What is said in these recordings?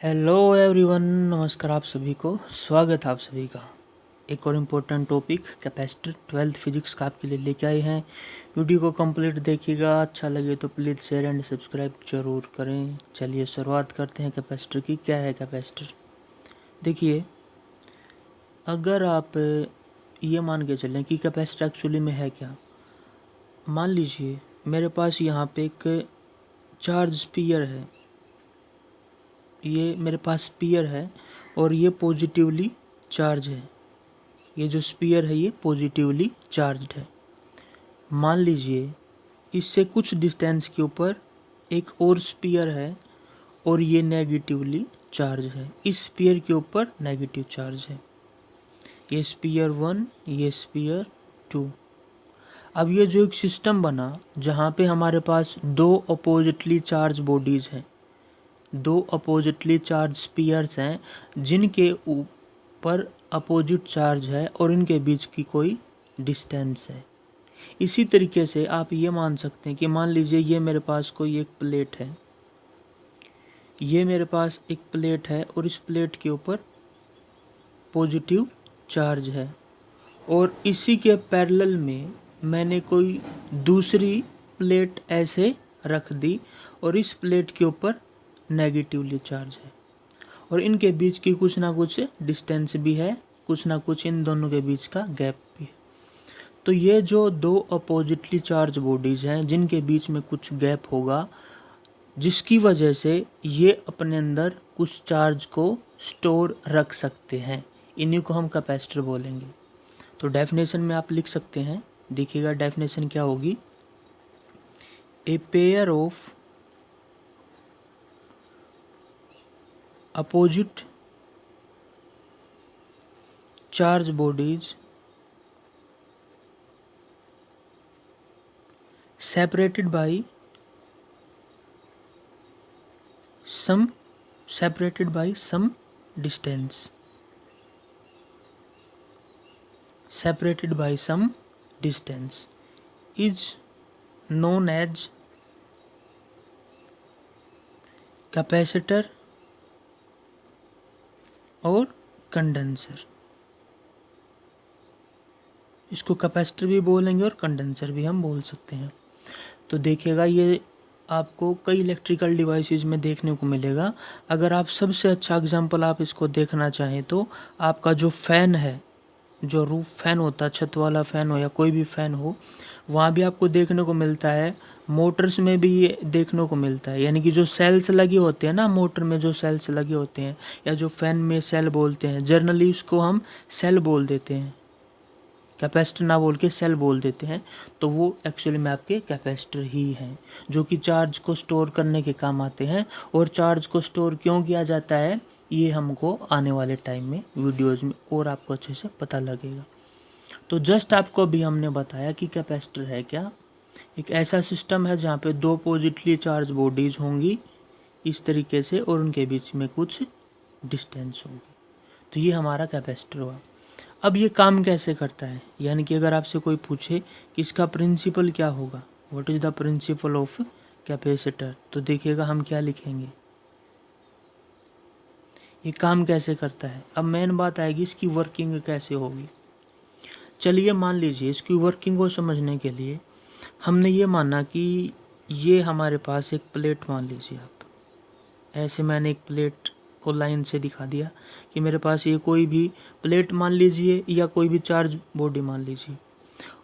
Hello everyone, नमस्कार आप सभी को। स्वागत है आप सभी का एक और important topic capacitor 12th physics का आपके लिए लेके आए हैं। वीडियो को कंप्लीट देखिएगा, अच्छा लगे तो प्लीज़ शेयर एंड सब्सक्राइब जरूर करें। चलिए शुरुआत करते हैं कैपेसिटर की। क्या है कैपेसिटर? देखिए, अगर आप ये मान के चलें कि कैपेसिटर एक्चुअली में है क्या। मान लीजिए मेरे पास यहाँ पे एक चार्ज स्फीयर है, ये मेरे पास स्फीयर है और ये पॉजिटिवली चार्ज है। ये जो स्फीयर है ये पॉजिटिवली चार्ज्ड है। मान लीजिए इससे कुछ डिस्टेंस के ऊपर एक और स्फीयर है और ये नेगेटिवली चार्ज है। इस स्फीयर के ऊपर नेगेटिव चार्ज है। ये स्फीयर 1, ये स्फीयर 2। अब ये जो एक सिस्टम बना जहाँ पे हमारे पास दो अपोजिटली चार्ज बॉडीज़ हैं, दो अपोजिटली चार्ज स्फीयर्स हैं जिनके ऊपर अपोजिट चार्ज है और इनके बीच की कोई डिस्टेंस है। इसी तरीके से आप ये मान सकते हैं कि मान लीजिए ये मेरे पास कोई एक प्लेट है, ये मेरे पास एक प्लेट है और इस प्लेट के ऊपर पॉजिटिव चार्ज है और इसी के पैरेलल में मैंने कोई दूसरी प्लेट ऐसे रख दी और इस प्लेट के ऊपर नेगेटिवली चार्ज है और इनके बीच की कुछ ना कुछ डिस्टेंस भी है, कुछ ना कुछ इन दोनों के बीच का गैप भी है। तो ये जो दो अपोजिटली चार्ज बॉडीज़ हैं जिनके बीच में कुछ गैप होगा, जिसकी वजह से ये अपने अंदर कुछ चार्ज को स्टोर रख सकते हैं, इन्हीं को हम कैपेसिटर बोलेंगे। तो डेफिनेशन में आप लिख सकते हैं, देखिएगा डेफिनेशन क्या होगी। A pair of opposite charge bodies separated by some distance, separated by some distance is known as capacitor और कंडेंसर। इसको कैपेसिटर भी बोलेंगे और कंडेंसर भी हम बोल सकते हैं। तो देखिएगा ये आपको कई इलेक्ट्रिकल डिवाइसेस में देखने को मिलेगा। अगर आप सबसे अच्छा एग्जांपल आप इसको देखना चाहें तो आपका जो फ़ैन है, जो रूफ फैन होता है, छत वाला फ़ैन हो या कोई भी फ़ैन हो, वहाँ भी आपको देखने को मिलता है। मोटर्स में भी ये देखने को मिलता है, यानी कि जो सेल्स लगे होते हैं ना, मोटर में जो सेल्स लगे होते हैं या जो फ़ैन में सेल बोलते हैं, जनरली उसको हम सेल बोल देते हैं, कैपेसिटर ना बोल के सेल बोल देते हैं। तो वो एक्चुअली में आपके कैपेसिटर ही हैं जो कि चार्ज को स्टोर करने के काम आते हैं। और चार्ज को स्टोर क्यों किया जाता है ये हमको आने वाले टाइम में वीडियोज़ में और आपको अच्छे से पता लगेगा। तो जस्ट आपको अभी हमने बताया कि कैपेसिटर है क्या। एक ऐसा सिस्टम है जहाँ पे दो पॉजिटिवली चार्ज बॉडीज होंगी इस तरीके से और उनके बीच में कुछ डिस्टेंस होगी। तो ये हमारा कैपेसिटर हुआ। अब ये काम कैसे करता है, यानी कि अगर आपसे कोई पूछे कि इसका प्रिंसिपल क्या होगा, what is the principle of capacitor, तो देखिएगा हम क्या लिखेंगे, ये काम कैसे करता है। अब मेन बात आएगी इसकी वर्किंग कैसे होगी। चलिए मान लीजिए इसकी वर्किंग को समझने के लिए हमने ये माना कि ये हमारे पास एक प्लेट, मान लीजिए आप, ऐसे मैंने एक प्लेट को लाइन से दिखा दिया कि मेरे पास ये कोई भी प्लेट मान लीजिए या कोई भी चार्ज बॉडी मान लीजिए,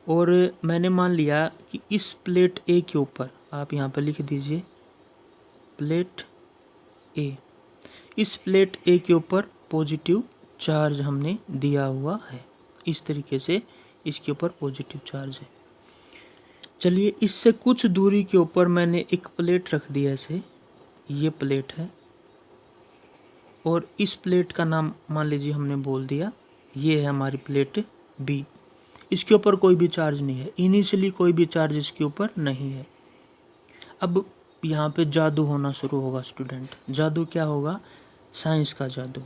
और मैंने मान लिया कि इस प्लेट ए के ऊपर, आप यहाँ पर लिख दीजिए प्लेट ए, इस प्लेट ए के ऊपर पॉजिटिव चार्ज हमने दिया हुआ है। इस तरीके से इसके ऊपर पॉजिटिव चार्ज है। चलिए इससे कुछ दूरी के ऊपर मैंने एक प्लेट रख दी ऐसे, ये प्लेट है और इस प्लेट का नाम मान लीजिए हमने बोल दिया ये है हमारी प्लेट बी। इसके ऊपर कोई भी चार्ज नहीं है, इनिशियली कोई भी चार्ज इसके ऊपर नहीं है। अब यहाँ पे जादू होना शुरू होगा स्टूडेंट। जादू क्या होगा? साइंस का जादू,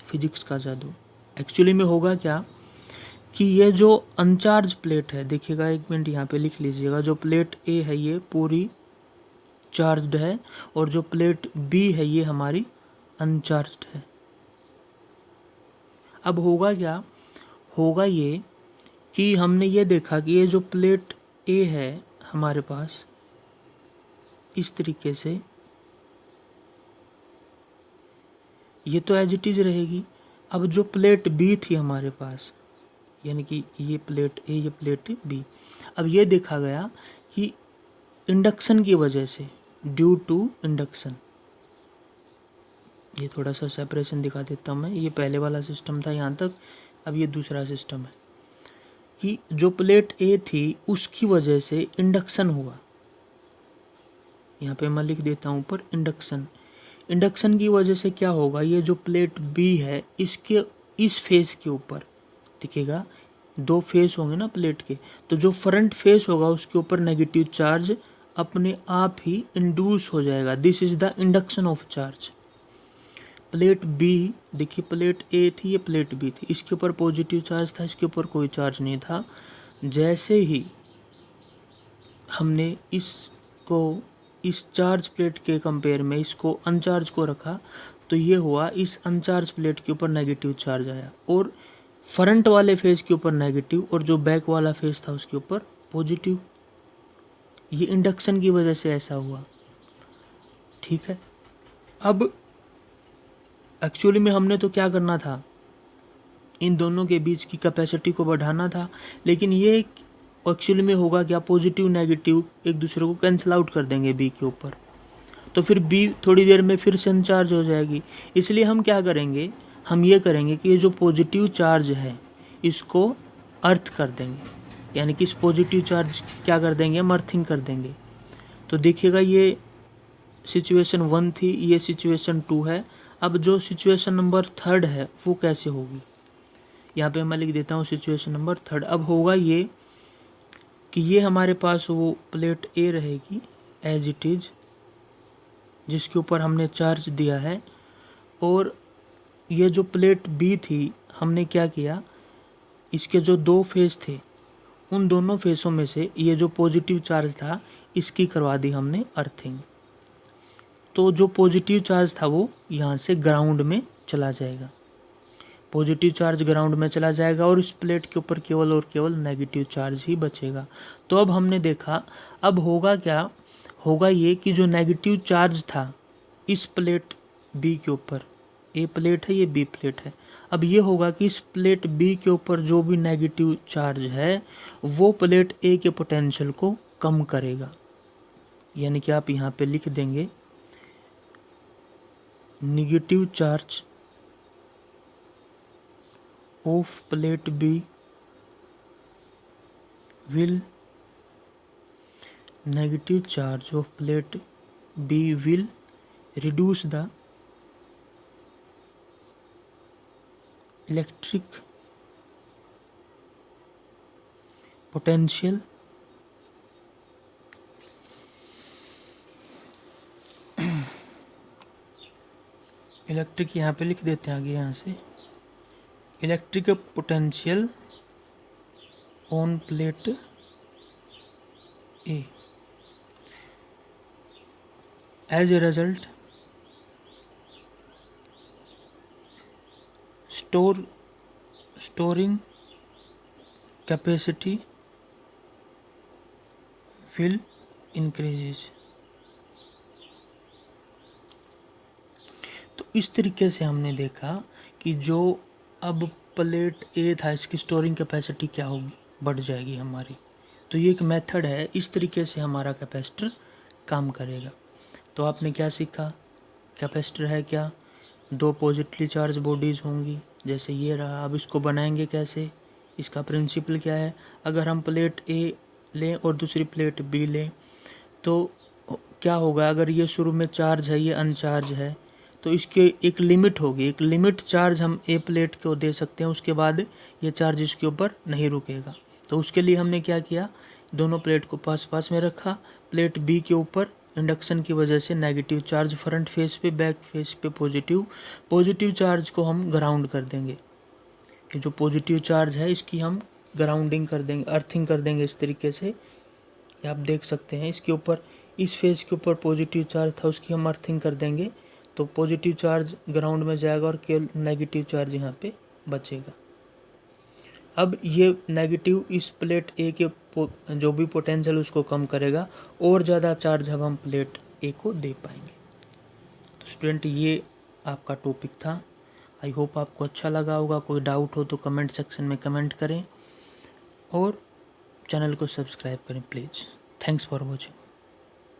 फिजिक्स का जादू। एक्चुअली में होगा क्या कि ये जो अनचार्ज प्लेट है, देखिएगा एक मिनट यहाँ पे लिख लीजिएगा, जो प्लेट ए है ये पूरी चार्ज्ड है और जो प्लेट बी है ये हमारी अनचार्ज्ड है। अब होगा क्या, होगा ये कि हमने ये देखा कि ये जो प्लेट ए है हमारे पास इस तरीके से, ये तो एज इट इज रहेगी। अब जो प्लेट बी थी हमारे पास, यानी कि ये प्लेट ए ये प्लेट बी, अब ये देखा गया कि इंडक्शन की वजह से, ड्यू टू इंडक्शन, ये थोड़ा सा सेपरेशन दिखा देता हूँ मैं, ये पहले वाला सिस्टम था यहाँ तक, अब ये दूसरा सिस्टम है कि जो प्लेट ए थी उसकी वजह से इंडक्शन हुआ। यहाँ पे मैं लिख देता हूँ ऊपर इंडक्शन। इंडक्शन की वजह से क्या होगा, ये जो प्लेट बी है इसके इस फेस के ऊपर दिखेगा, दो फेस होंगे ना प्लेट के, तो जो फ्रंट फेस होगा उसके ऊपर नेगेटिव चार्ज अपने आप ही इंड्यूस हो जाएगा। This is the induction of charge. Plate B, देखिए प्लेट ए थी ये प्लेट बी थी, इसके ऊपर पॉजिटिव चार्ज था, इसके ऊपर कोई चार्ज नहीं था। जैसे ही हमने इसको इस चार्ज प्लेट के कंपेयर में इसको अनचार्ज को रखा, तो ये हुआ इस अनचार्ज प्लेट के ऊपर नेगेटिव चार्ज आया और फ्रंट वाले फेस के ऊपर नेगेटिव और जो बैक वाला फेस था उसके ऊपर पॉजिटिव। ये इंडक्शन की वजह से ऐसा हुआ, ठीक है। अब एक्चुअली में हमने तो क्या करना था, इन दोनों के बीच की कैपेसिटी को बढ़ाना था, लेकिन ये एक्चुअली में होगा क्या, पॉजिटिव नेगेटिव एक दूसरे को कैंसिल आउट कर देंगे बी के ऊपर, तो फिर बी थोड़ी देर में फिर से अनचार्ज हो जाएगी। इसलिए हम क्या करेंगे, हम ये करेंगे कि ये जो पॉजिटिव चार्ज है इसको अर्थ कर देंगे, यानी कि इस पॉजिटिव चार्ज क्या कर देंगे, हम अर्थिंग कर देंगे। तो देखिएगा ये सिचुएशन 1 थी, ये सिचुएशन 2 है। अब जो सिचुएशन नंबर 3 है वो कैसे होगी, यहाँ पे मैं लिख देता हूँ सिचुएशन नंबर 3। अब होगा ये कि ये हमारे पास वो प्लेट ए रहेगी एज इट इज जिसके ऊपर हमने चार्ज दिया है, और ये जो प्लेट बी थी हमने क्या किया, इसके जो दो फेस थे उन दोनों फेसों में से ये जो पॉजिटिव चार्ज था इसकी करवा दी हमने अर्थिंग। तो जो पॉजिटिव चार्ज था वो यहाँ से ग्राउंड में चला जाएगा, पॉजिटिव चार्ज ग्राउंड में चला जाएगा और इस प्लेट के ऊपर केवल और केवल नेगेटिव चार्ज ही बचेगा। तो अब हमने देखा, अब होगा क्या, होगा ये कि जो नेगेटिव चार्ज था इस प्लेट बी के ऊपर, ए प्लेट है ये बी प्लेट है, अब ये होगा कि इस प्लेट बी के ऊपर जो भी नेगेटिव चार्ज है वो प्लेट ए के पोटेंशियल को कम करेगा। यानी कि आप यहाँ पे लिख देंगे negative charge of plate B will negative charge of plate B will reduce the electric potential electric यहाँ पे लिख देते हैं आगे, यहाँ से electric potential on plate A. As a result storing capacity will increases. तो इस तरीके से हमने देखा कि जो अब प्लेट ए था इसकी स्टोरिंग कैपेसिटी क्या होगी, बढ़ जाएगी हमारी। तो ये एक मेथड है, इस तरीके से हमारा कैपेसिटर काम करेगा। तो आपने क्या सीखा, कैपेसिटर है क्या, दो पॉजिटिवली चार्ज बॉडीज़ होंगी जैसे ये रहा। अब इसको बनाएंगे कैसे, इसका प्रिंसिपल क्या है, अगर हम प्लेट ए लें और दूसरी प्लेट बी लें तो क्या होगा, अगर ये शुरू में चार्ज है ये अनचार्ज है तो इसके एक लिमिट होगी, एक लिमिट चार्ज हम ए प्लेट को दे सकते हैं, उसके बाद ये चार्ज इसके ऊपर नहीं रुकेगा। तो उसके लिए हमने क्या किया, दोनों प्लेट को पास पास में रखा, प्लेट बी के ऊपर इंडक्शन की वजह से नेगेटिव चार्ज फ्रंट फेस पे, बैक फेस पे पॉजिटिव चार्ज को हम ग्राउंड कर देंगे, कि जो पॉजिटिव चार्ज है इसकी हम ग्राउंडिंग कर देंगे, अर्थिंग कर देंगे इस तरीके से। आप देख सकते हैं इसके ऊपर इस फेज़ के ऊपर पॉजिटिव चार्ज था, उसकी हम अर्थिंग कर देंगे तो पॉजिटिव चार्ज ग्राउंड में जाएगा और केवल नेगेटिव चार्ज यहाँ पे बचेगा। अब ये नेगेटिव इस प्लेट ए के जो भी पोटेंशियल उसको कम करेगा और ज़्यादा चार्ज अब हम प्लेट ए को दे पाएंगे। तो स्टूडेंट ये आपका टॉपिक था। आई होप आपको अच्छा लगा होगा। कोई डाउट हो तो कमेंट सेक्शन में कमेंट करें और चैनल को सब्सक्राइब करें प्लीज़। Thanks for watching.